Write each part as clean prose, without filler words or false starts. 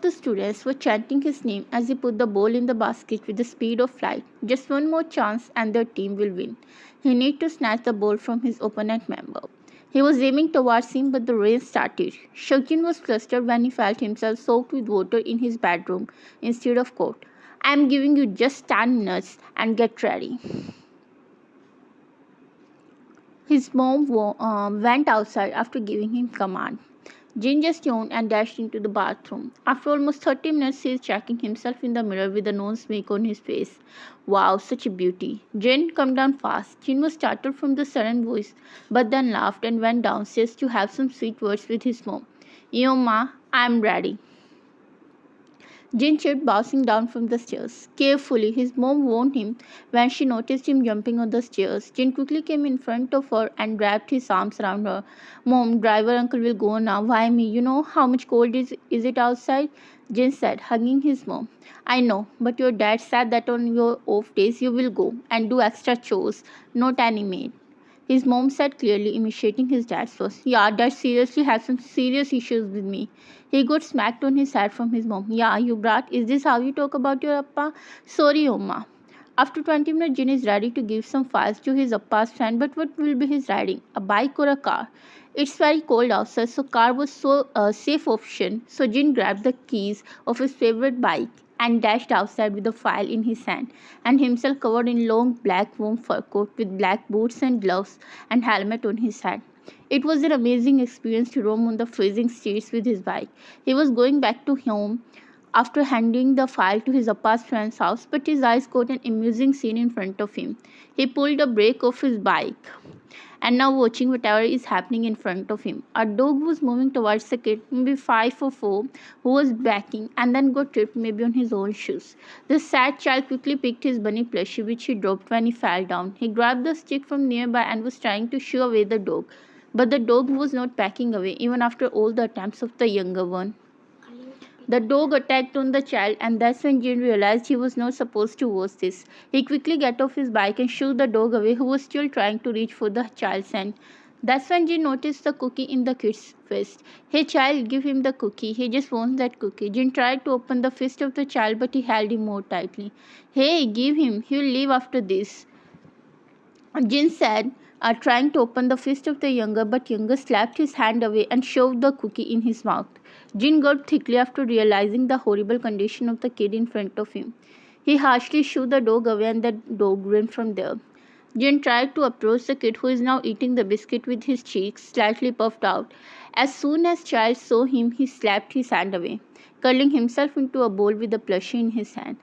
the students were chanting his name as he put the ball in the basket with the speed of light. Just one more chance and their team will win. He needed to snatch the ball from his opponent member. He was aiming towards him, but the rain started. Seokjin was flustered when he felt himself soaked with water in his bedroom instead of coat. "I am giving you just 10 minutes and get ready." His mom went outside after giving him command. Jin just yawned and dashed into the bathroom. After almost 30 minutes, he is checking himself in the mirror with a nose make on his face. "Wow, such a beauty." "Jin, come down fast." Jin was startled from the sudden voice, but then laughed and went downstairs to have some sweet words with his mom. "Yo, ma, I'm ready." Jin cheered, bouncing down from the stairs. Carefully, his mom warned him when she noticed him jumping on the stairs. Jin quickly came in front of her and wrapped his arms around her. "Mom, driver uncle will go now. Why me? You know how much cold is it outside?" Jin said, hugging his mom. "I know, but your dad said that on your off days you will go and do extra chores, not any maid." His mom said, clearly imitating his dad's voice. "Yeah, dad seriously has some serious issues with me." He got smacked on his head from his mom. "Yeah, you brat, is this how you talk about your appa?" "Sorry, Oma." After 20 minutes, Jin is ready to give some files to his appa's friend, but what will be his riding? A bike or a car? It's very cold outside, so car was so safe option. So Jin grabbed the keys of his favorite bike and dashed outside with a file in his hand and himself covered in long black warm fur coat with black boots and gloves and helmet on his head. It was an amazing experience to roam on the freezing streets with his bike. He was going back to home after handing the file to his appa's friend's house, but his eyes caught an amusing scene in front of him. He pulled the brake off his bike and now watching whatever is happening in front of him. A dog was moving towards the kid, maybe 5 or 4, who was backing and then got tripped maybe on his own shoes. The sad child quickly picked his bunny plushie, which he dropped when he fell down. He grabbed the stick from nearby and was trying to shoo away the dog, but the dog was not backing away even after all the attempts of the younger one. The dog attacked on the child, and that's when Jin realized he was not supposed to watch this. He quickly got off his bike and shooed the dog away, who was still trying to reach for the child's hand. That's when Jin noticed the cookie in the kid's fist. "Hey child, give him the cookie. He just wants that cookie." Jin tried to open the fist of the child, but he held him more tightly. "Hey, give him. He'll leave after this," Jin said, trying to open the fist of the younger, but younger slapped his hand away and shoved the cookie in his mouth. Jin gulped thickly after realizing the horrible condition of the kid in front of him. He harshly shooed the dog away and the dog ran from there. Jin tried to approach the kid, who is now eating the biscuit with his cheeks slightly puffed out. As soon as child saw him, he slapped his hand away, curling himself into a ball with the plushie in his hand.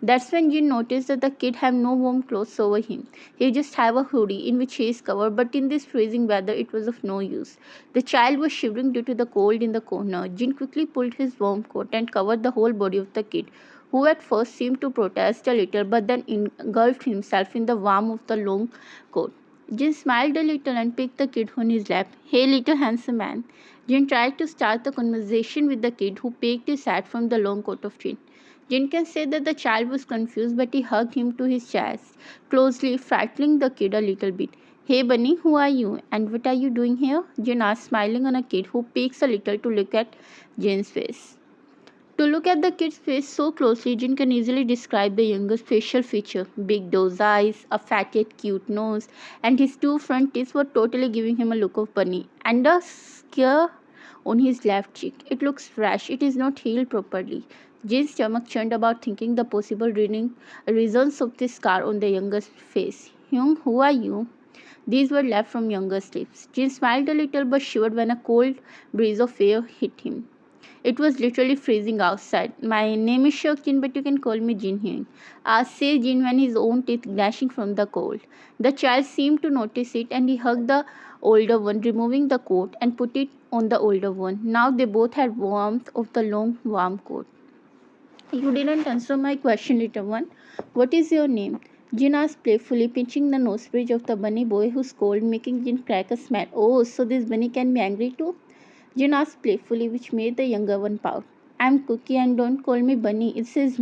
That's when Jin noticed that the kid had no warm clothes over him. He just had a hoodie in which he is covered, but in this freezing weather it was of no use. The child was shivering due to the cold in the corner. Jin quickly pulled his warm coat and covered the whole body of the kid, who at first seemed to protest a little but then engulfed himself in the warmth of the long coat. Jin smiled a little and picked the kid on his lap. "Hey, little handsome man." Jin tried to start the conversation with the kid, who peeked his head from the long coat of Jin. Jin can say that the child was confused, but he hugged him to his chest, closely, frightening the kid a little bit. "Hey bunny, who are you? And what are you doing here?" Jin asked, smiling on a kid who peeks a little to look at Jin's face. To look at the kid's face so closely, Jin can easily describe the younger's facial feature. Big doe eyes, a fat yet cute nose, and his two front teeth were totally giving him a look of bunny. And a scare on his left cheek. It looks fresh. It is not healed properly. Jin's stomach churned about thinking the possible reasons of this scar on the younger's face. "Hyung, who are you?" These were left from younger's lips. Jin smiled a little but shivered when a cold breeze of air hit him. It was literally freezing outside. "My name is Seokjin, but you can call me Jin Hyung," said Jin when his own teeth gnashing from the cold. The child seemed to notice it and he hugged the older one, removing the coat and put it on the older one. Now they both had warmth of the long warm coat. "You didn't answer my question, little one. What is your name?" Jin asked playfully, pinching the nose bridge of the bunny boy, who scolded, making Jin crack a smile. "Oh, so this bunny can be angry too?" Jin asked playfully, which made the younger one pout. "I'm Kukie and don't call me Bunny, it's his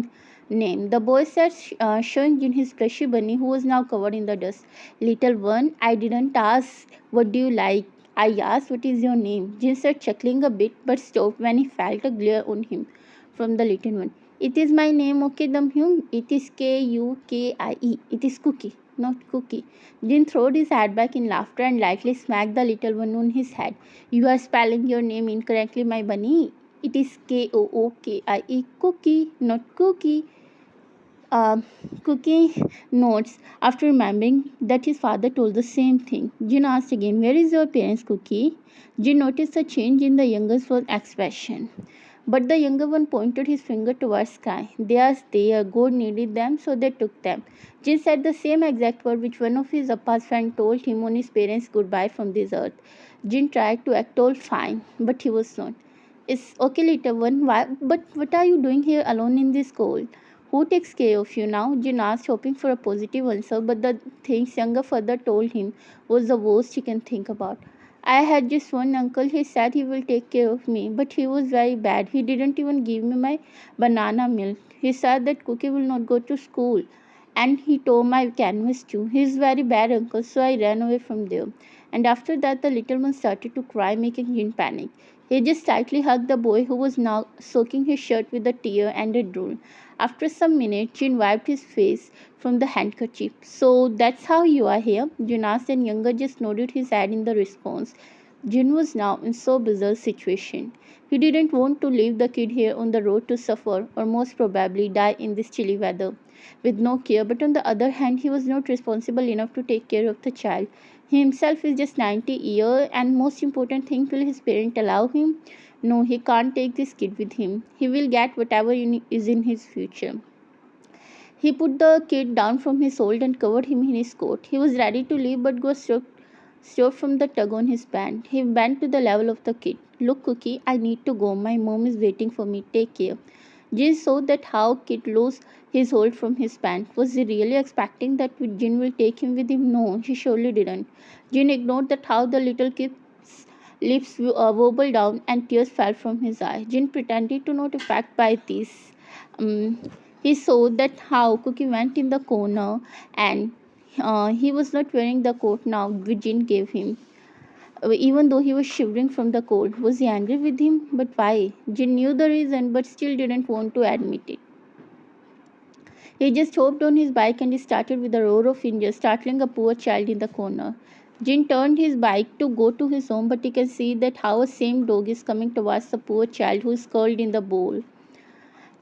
name," the boy said, showing Jin his plushy bunny, who was now covered in the dust. "Little one, I didn't ask what do you like. I asked what is your name." Jin said, chuckling a bit, but stopped when he felt a glare on him from the little one. It is my name, okay, Damhyung. It is Kukie. It is Cookie, not Cookie. Jin throwed his hat back in laughter and lightly smacked the little one on his head. You are spelling your name incorrectly, my bunny. It is Kookie, Cookie, not Cookie. Cookie notes after remembering that his father told the same thing. Jin asked again, where is your parents, Cookie? Jin noticed a change in the youngest one's expression. But the younger one pointed his finger towards sky. They are there. God needed them, so they took them. Jin said the same exact word which one of his Appa's friends told him on his parents' goodbye from this earth. Jin tried to act all fine, but he was not. It's okay, little one. Why? But what are you doing here alone in this cold? Who takes care of you now? Jin asked, hoping for a positive answer, but the things younger father told him was the worst he can think about. I had just one uncle. He said he will take care of me, but he was very bad. He didn't even give me my banana milk. He said that Cookie will not go to school, and he tore my canvas too. He is very bad uncle, so I ran away from there. And after that, the little one started to cry, making Jin panic. He just tightly hugged the boy, who was now soaking his shirt with a tear and a drool. After some minutes, Jin wiped his face from the handkerchief. So that's how you are here? Jin asked, and Younger just nodded his head in the response. Jin was now in so bizarre situation. He didn't want to leave the kid here on the road to suffer or most probably die in this chilly weather with no care, but on the other hand he was not responsible enough to take care of the child. He himself is just 90 years, and most important thing, will his parent allow him? No, he can't take this kid with him. He will get whatever is in his future. He put the kid down from his hold and covered him in his coat. He was ready to leave but got stopped from the tug on his band. He bent to the level of the kid. Look, Cookie, I need to go. My mom is waiting for me. Take care. Jin saw that how Kid loosed his hold from his pant. Was he really expecting that Jin will take him with him? No, he surely didn't. Jin ignored that how the little kid's lips wobbled down and tears fell from his eyes. Jin pretended to not affected by this. Um, he saw that how Cookie went in the corner, and he was not wearing the coat now which Jin gave him. Even though he was shivering from the cold. Was he angry with him? But why? Jin knew the reason but still didn't want to admit it. He just hopped on his bike and started with a roar of engine, startling a poor child in the corner. Jin turned his bike to go to his home, but he can see that how a same dog is coming towards the poor child who is curled in the bowl.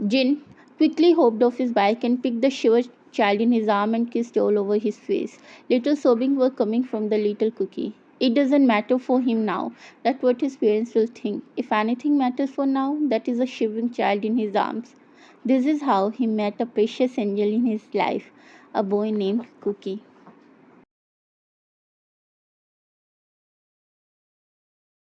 Jin quickly hopped off his bike and picked the shivered child in his arm and kissed all over his face. Little sobbing were coming from the little Cookie. It doesn't matter for him now that what his parents will think. If anything matters for now, that is a shivering child in his arms. This is how he met a precious angel in his life, a boy named Cookie.